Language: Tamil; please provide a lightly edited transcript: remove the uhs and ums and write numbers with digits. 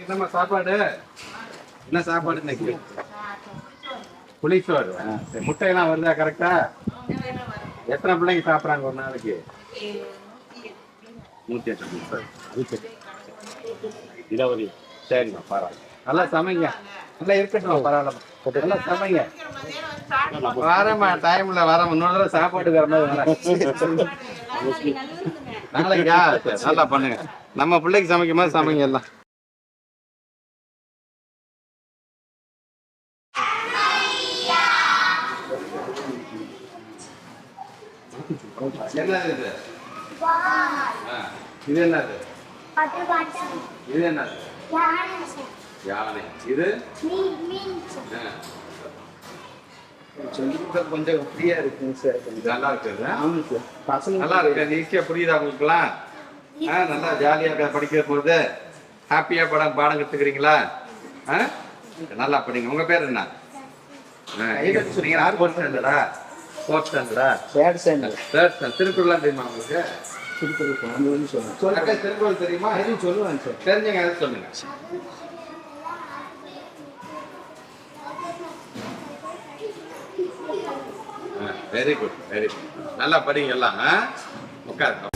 என்னம்மா சாப்பாடு? என்ன சாப்பாடு இன்னைக்கு? புளிச்சோறு. சரி, முட்டையெல்லாம் வருதா கரெக்டா? எத்தனை பிள்ளைங்க சாப்பிட்றாங்க ஒரு நாளைக்கு? 108. அது சரி. 20. சரிம்மா, பரவாயில்ல. நல்லா சமைங்க. நல்லா இருக்கட்டும், பரவாயில்ல. நல்லா சமைங்க. வரேம்மா, டைம்ல வரேன். இன்னொரு தடவை சாப்பாடு வர மாதிரி வரேன். நாளைக்கா? சரி, நல்லா பண்ணுங்க. நம்ம பிள்ளைக்கு சமைக்கும் போது சமைங்க எல்லாம். என்னது இது? இது என்னது? இது என்னது? யானை. இது கொஞ்சம் ஃப்ரீயா இருக்குங்க சார். நல்லா இருக்குது. ஆமாங்க சார். பசங்க நல்லா இருக்கு. ஈஸியா புரியுதா உங்களுக்குலாம்? நல்லா ஜாலியா இருக்கா படிக்கிற போது? ஹாப்பியா பாடம் கத்துக்கிறீங்களா? நல்லா படிங்க. உங்க பேர் என்ன? நீங்க யார் ஃபோர்த் ஸ்டாண்டர்டா? ஃபோர்த் ஸ்டாண்டர்டா? Third standard. Third standard. திருக்குறள்லாம் தெரியுமா உங்களுக்கு? திருக்குறள் சொல்லுங்க. திருக்குறள் தெரியுமா? எதுவும் சொல்லுவாங்க சார். தெரிஞ்சங்க எது சொல்லுங்க. Very good, very good. நல்லா படிங்க எல்லாம். உட்காரு.